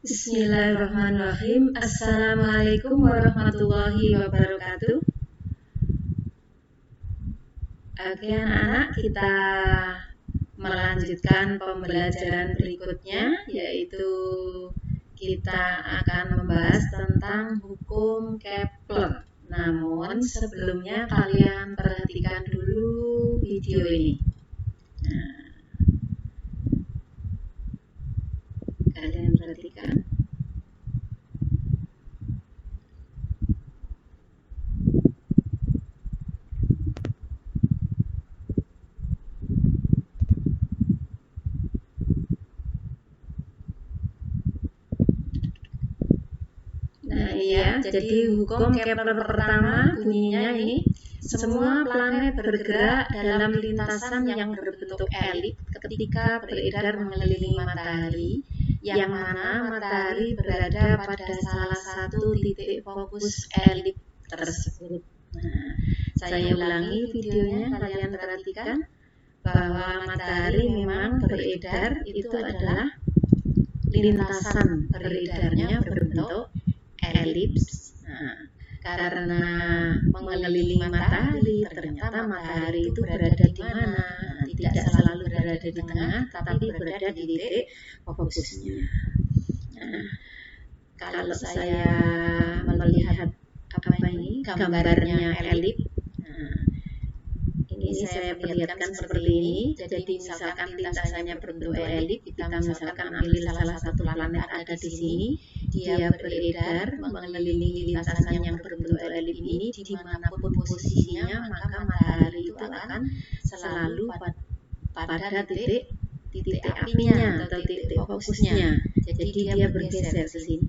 Bismillahirrahmanirrahim. Assalamualaikum warahmatullahi wabarakatuh. Oke anak-anak, kita melanjutkan pembelajaran berikutnya, yaitu kita akan membahas tentang hukum Kepler. Namun sebelumnya kalian perhatikan dulu video ini. Kalian perhatikan. Nah iya, jadi hukum Kepler pertama bunyinya ini, semua planet bergerak dalam lintasan yang berbentuk elip ketika beredar mengelilingi matahari, yang mana matahari berada pada salah satu titik fokus elip tersebut. Nah, saya ulangi videonya, kalian perhatikan bahwa matahari memang beredar itu adalah lintasan beredarnya berbentuk elips. Nah, karena mengelilingi matahari, ternyata matahari itu berada di mana? Tidak selalu berada di tengah, tetapi berada di titik fokusnya. Nah, kalau saya melihat gambarnya elip, nah, ini saya perlihatkan seperti ini. Jadi misalkan lintasannya berbentuk elip, kita misalkan ambil salah satu planet ada di sini, dia beredar mengelilingi lintasan yang berbentuk elip ini, dimanapun posisinya maka matahari itu akan selalu pada titik apinya atau titik fokusnya. Jadi dia bergeser ke sini.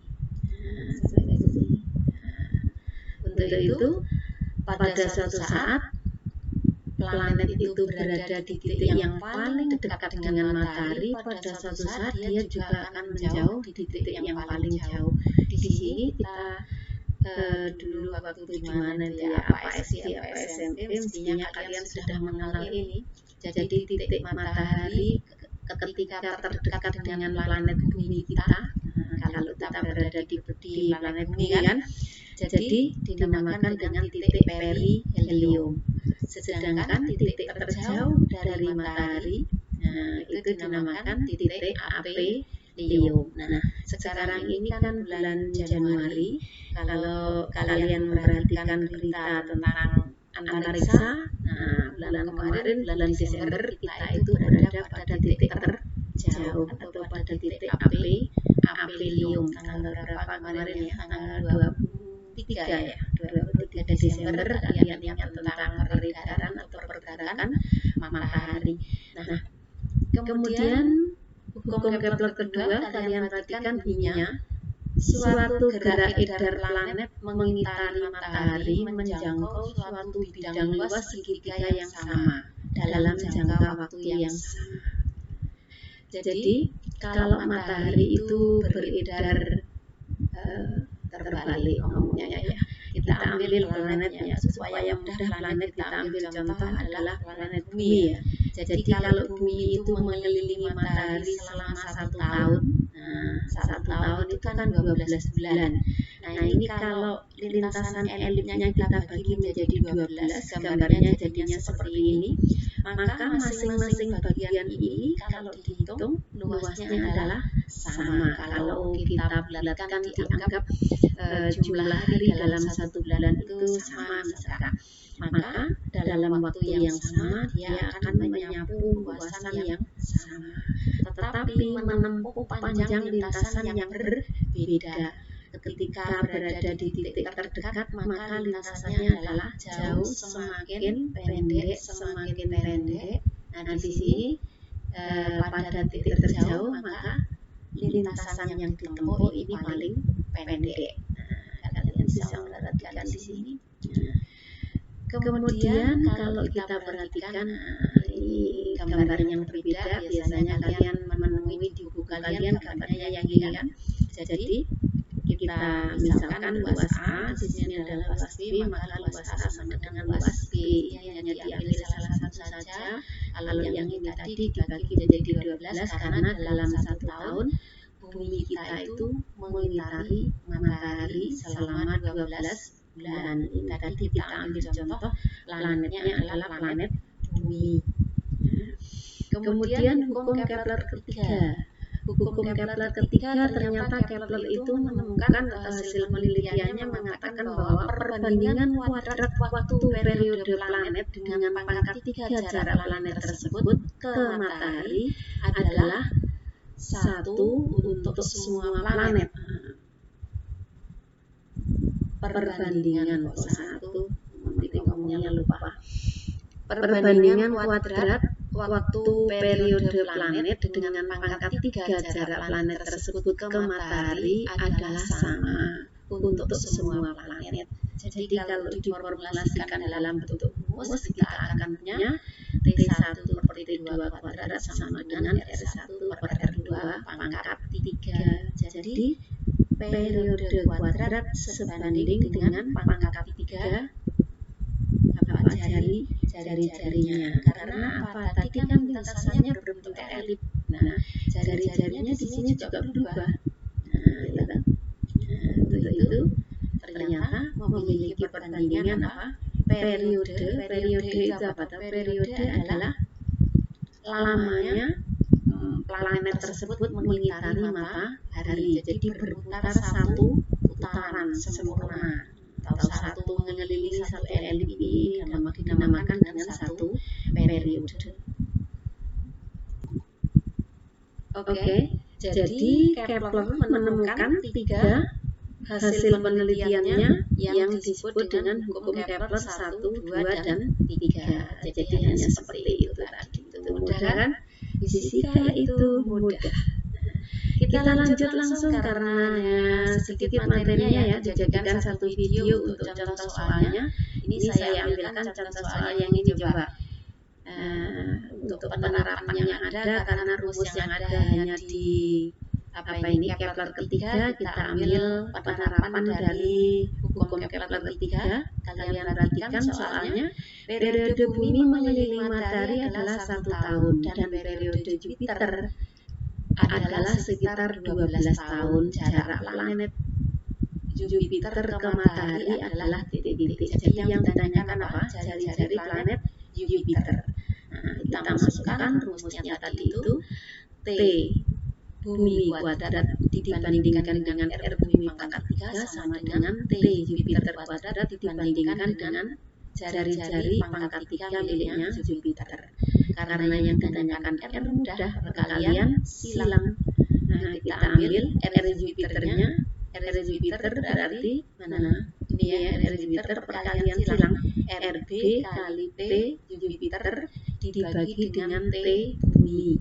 Untuk itu pada suatu saat planet itu berada di titik yang paling dekat dengan matahari, pada suatu saat dia juga akan menjauh di titik yang paling jauh. Di sini kita dulu waktu gimana ya, apa SD, apa SMP, mestinya kalian sudah mengenal ini. Jadi titik matahari ketika terdekat dengan planet bumi kita, kalau kita berada di planet bumi kan, jadi dinamakan dengan titik perihelium. Sedangkan titik terjauh dari matahari, nah, itu dinamakan titik aphelium. Nah, sekarang ini kan bulan Januari. Kalau kalian memperhatikan berita tentang antariksa, nah, bulan kemarin, bulan Desember, kita itu berada pada titik terjauh atau pada titik aphelium. Tanggal berapa kemarin ya? Tanggal 23 ya, 23 Desember, kalian ingat tentang peredaran atau pergerakan matahari. Nah, kemudian hukum Kepler kedua, kalian perhatikan bunyinya, suatu gerak edar planet mengitari matahari menjangkau suatu bidang luas segitiga yang sama dalam jangka waktu yang sama. Jadi kalau matahari itu beredar terbalik ngomongnya ya, kita ambil planetnya supaya mudah planet kita ambil contoh adalah planet bumi ya. Jadi kalau bumi itu mengelilingi matahari selama 1 tahun, nah 1 tahun itu kan 12 bulan. Nah ini kalau lintasan elipnya kita bagi menjadi 12, gambarnya jadinya seperti ini. Maka masing-masing bagian ini kalau dihitung luasnya adalah sama. Kalau kita bulatkan dianggap jumlah hari dalam 1 bulan itu sama misalkan, maka dalam waktu yang sama dia akan menyapu luasan yang sama, tetapi menempuh panjang lintasan yang berbeda. Ketika berada di titik terdekat, maka lintasannya adalah jauh, semakin pendek, semakin pendek. Nah di sini pada titik terjauh maka lintasan yang ditempuh ini paling pendek. Kalian bisa memperhatikan di sini. Kemudian kalau kita perhatikan ini gambar yang berbeda, biasanya kalian menemui di buku kalian gambarnya yang ini kan. Jadi kita misalkan luas A, di sini adalah luas B, maka luas A sama dengan luas B. Ini hanya diambil salah satu saja. Kalau yang ini tadi dibagi menjadi 12 karena dalam 1 tahun bumi kita itu mengitari matahari selama 12 bulan. Ini tadi kita ambil contoh planetnya adalah planet bumi. Kemudian hukum Kepler ketiga. Hukum Kepler ketiga ternyata Kepler itu menemukan hasil penelitiannya mengatakan bahwa perbandingan kuadrat waktu periode planet dengan pangkat 3 jarak planet tersebut ke matahari adalah 1 untuk semua planet. Perbandingan kok 1, nanti ngomongnya lupa. Perbandingan kuadrat waktu periode planet dengan pangkat 3 jarak planet tersebut ke matahari adalah sama untuk semua planet. Jadi kalau diformulasikan dalam bentuk rumus, kita akan punya T1 per T2 kuadrat sama dengan R1 per R2 pangkat 3. Jadi periode kuadrat sebanding dengan pangkat 3 jari-jarinya. Karena apa? Tadi kan lintasannya berbentuk elip. Nah, jari-jarinya di sini juga berubah. Itu ternyata memiliki perbandingan apa? Periode itu apa? Periode adalah lamanya planet tersebut mengitari matahari. Jadi berputar 1 putaran sempurna. Atau 1 mengelilingi 1 elip dinamakan dengan 1 periode. Oke, jadi Kepler menemukan 3 hasil penelitiannya yang disebut dengan hukum Kepler 1, 2, dan 3. Jadi hanya seperti itu tadi. Itu mudah kan? Fisika itu mudah. Kita lanjut langsung karena sedikit materinya ya, dijadikan satu video untuk contoh soalnya. Ini saya ambilkan contoh soal yang ini coba. Untuk penerapannya yang ada, karena rumus yang ada hanya di Kepler ketiga, kita ambil penerapan dari hukum Kepler ketiga. Kalian perhatikan soalnya, periode bumi mengelilingi matahari adalah 1 tahun dan periode Jupiter adalah sekitar 12 tahun. Jarak planet Jupiter ke matahari adalah titik-titik. Jadi yang ditanyakan apa? Jari-jari planet Jupiter. Nah, kita masukkan rumusnya tadi itu T bumi kuadrat dibandingkan dengan R bumi pangkat 3 sama dengan T Jupiter kuadrat dibandingkan dengan jari-jari pangkat 3 miliknya Jupiter. Karena yang ditanyakan R mudah, perkalian silang. Nah, kita ambil R Jupiternya. R Jupiter berarti mana? Ini ya, R Jupiter perkalian silang. RB kali T Jupiter dibagi dengan T bumi.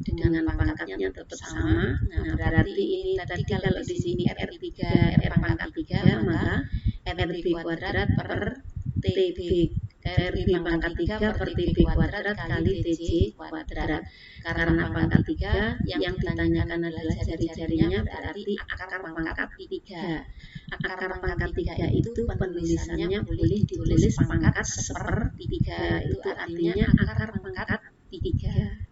Dengan pangkatnya tetap sama. Nah, berarti ini tadi kalau di sini R3 R pangkat 3, maka RB kuadrat per TB RB pangkat 3 per TB kuadrat kali TJ kuadrat. Karena pangkat 3 yang ditanyakan adalah jari-jarinya, berarti akar pangkat 3. Akar pangkat 3 itu penulisannya boleh ditulis pangkat 1/3. Itu artinya akar pangkat 3.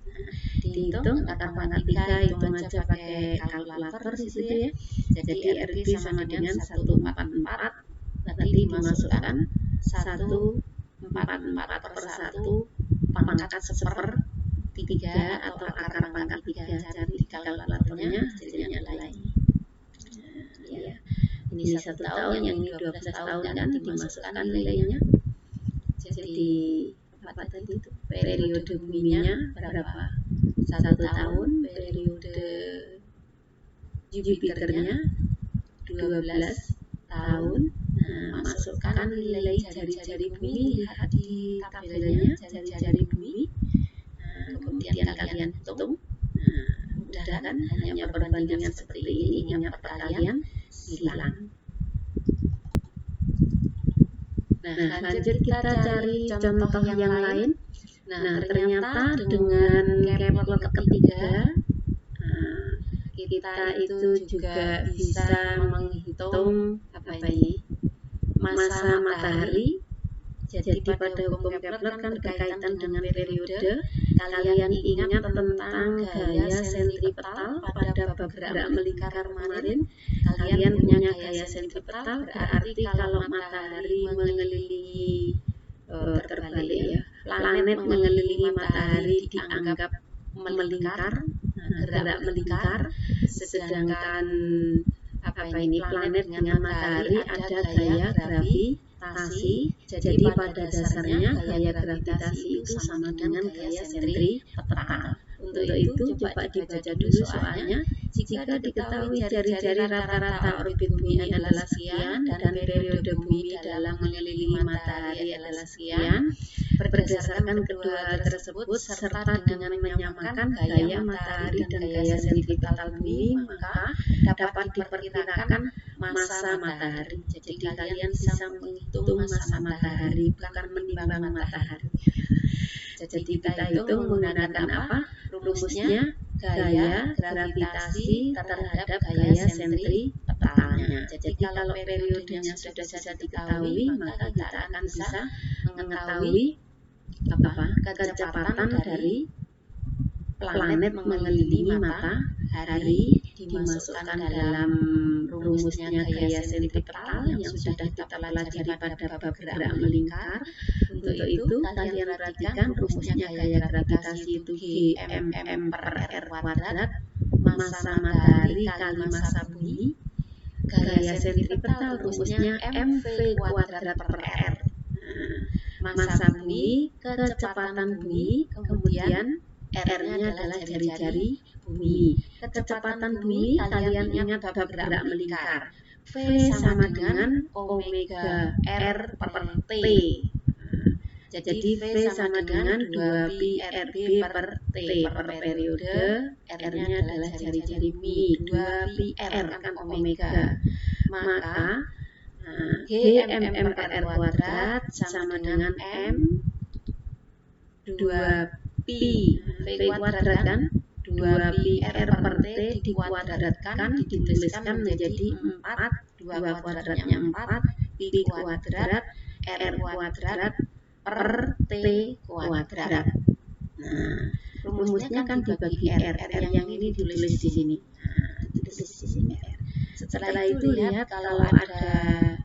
Dihitung akar pangkat 3, hitung aja pakai kalkulator di situ ya. Jadi RB sama dengan 144. Tadi dimasukkan 144 per 1 pangkat 1/3 atau akar pangkat 3. Cari di kalkulatornya jadinya nilai. Ya. Ini 1 tahun, yang ini 12 tahun kan, dimasukkan nilainya. Jadi apa tadi itu? Periode buminya berapa? 1 tahun, periode Jupiternya 12 tahun. Nah, masukkan nilai jari-jari bumi, lihat di tabelnya jari-jari bumi. Nah, kemudian kalian hitung. Nah, mudah kan? Hanya perbandingan seperti ini, hanya perkalian silang. Nah, lanjut kita cari contoh yang lain. Nah, ternyata dengan Kepler ketiga, kita itu juga bisa menghitung masa matahari. Jadi pada hukum Kepler kan berkaitan dengan periode. kalian ingat tentang gaya sentripetal pada bab gerak melingkar kemarin. Kalian punya gaya sentripetal, berarti kalau matahari mengelilingi terbalik ya, planet mengelilingi matahari dianggap melingkar, gerak melingkar, sedangkan planet dengan matahari ada gaya gravitasi. Jadi pada dasarnya gaya gravitasi itu sama dengan gaya sentripetal. Untuk itu coba dibaca dulu soalnya. Jika diketahui jari-jari rata-rata orbit bumi adalah sekian dan periode bumi dalam mengelilingi matahari adalah sekian, berdasarkan kedua hal tersebut serta dengan menyamakan gaya matahari dan gaya sentripetal bumi, maka dapat diperkirakan masa matahari. Jadi kalian bisa menghitung masa matahari, bukan menimbang matahari. Jadi kita hitung menggunakan apa? Rumusnya gaya gravitasi terhadap gaya sentripetalnya. Jadi kalau periodenya sudah bisa diketahui, maka kita akan bisa mengetahui kecepatan dari planet mengelilingi matahari, dimasukkan dalam rumusnya gaya sentripetal yang sudah kita pelajari pada bab gerak melingkar. Untuk itu kalian perhatikan rumusnya gaya gravitasi itu G/m/r², massa matahari kali massa bumi. Gaya sentripetal rumusnya mv²/r. Massa bumi, kecepatan bumi, kemudian R-nya adalah jari-jari bumi. Kecepatan bumi kalian ingat bab gerak melingkar. V sama dengan omega R per T. Jadi V sama dengan 2pi RB per T per periode. R-nya adalah jari-jari bumi. 2pi R kan omega. Maka G/m/r² sama dengan M 2pi V² kan, 2pi R per T dikuadratkan, dituliskan menjadi 4, 2 kuadratnya 4, pi kuadrat R² per T kuadrat. Nah, rumusnya kan dibagi R yang ini ditulis di sini. Ditulis di sini R. Setelah itu lihat kalau ada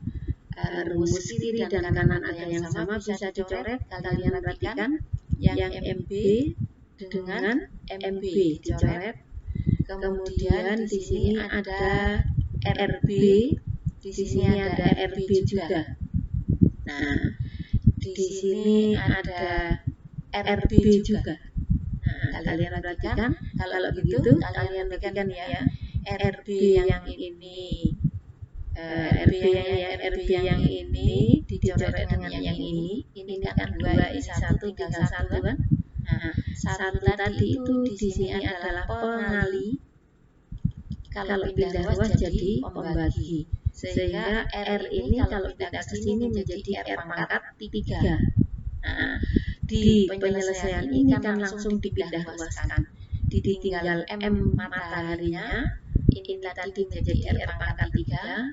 rumus kiri dan kanan ada yang sama bisa dicoret. Kalian perhatikan yang MB dengan MB dicoret. Kemudian di sini ada RB, di sini ada RB juga. Nah, di sini ada RB juga. Nah, kalian perhatikan kalau begitu kalian perhatikan ya, RB yang ini RB yang ini dicoret dengan yang ini kan 2 isi 1 tinggal 1 kan. Nah, 1 tadi itu di sini adalah pengali, kalau pindah ruas jadi pembagi, sehingga R ini kalau pindah ke sini menjadi R pangkat 3. Nah, di penyelesaian ini kan langsung dipindah ruaskan, ditinggal M mataharinya, ini tadi menjadi R pangkat 3.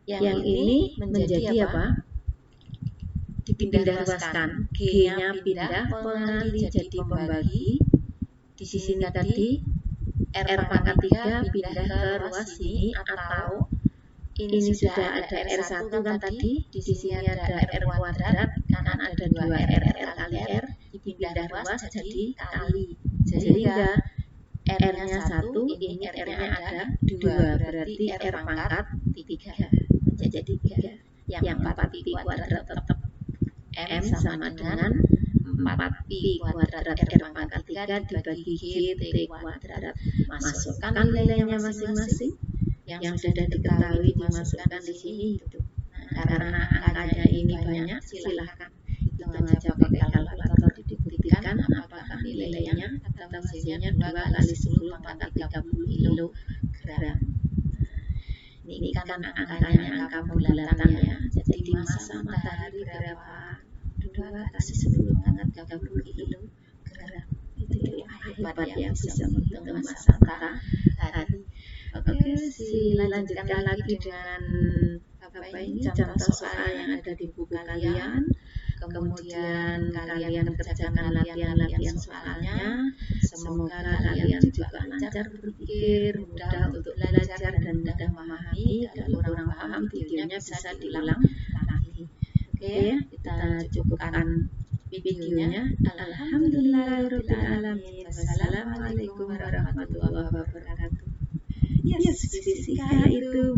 Yang ini menjadi apa? Dipindah ruaskan. G-nya pindah, pengali jadi pembagi. Di sini tadi R pangkat 3 pindah ke ruas ini, atau ini sudah ada R1 kan tadi, di sini ada R², kanan ada 2R kali R, dipindah ruas jadi kali. Sehingga R-nya 1, ini R-nya ada 2, berarti R pangkat 3 menjadi 3. Yang 4pi kuadrat tetap M sama dengan 4pi kuadrat R pangkat 3 dibagi GT kuadrat. Masukkan nilainya masing-masing yang sudah diketahui dimasukkan di sini itu. Nah, karena angkanya ini banyak, silahkan hitung aja pakai kalkulator, dibuktikan apakah nilainya atau hasilnya 2 kali 10 pangkat 30 kilogram. Ini kan angkanya angka bulatan ya. Jadi massa matahari berapa? 2 kali 10 pangkat 30 kilogram. Itu hebat yang bisa menghitung massa matahari. Oke, lanjutkan lagi dengan ini contoh soal yang ada di buku kalian, kemudian kalian kerjakan latihan-latihan soalnya. Semoga kalian juga lancar berpikir, mudah untuk belajar dan mudah memahami. Kalau kurang paham, videonya bisa diulang lagi. Oke, kita cukupkan videonya. Alhamdulillahirrahmanirrahim. Wassalamualaikum warahmatullahi wabarakatuh. Yes, fisika itu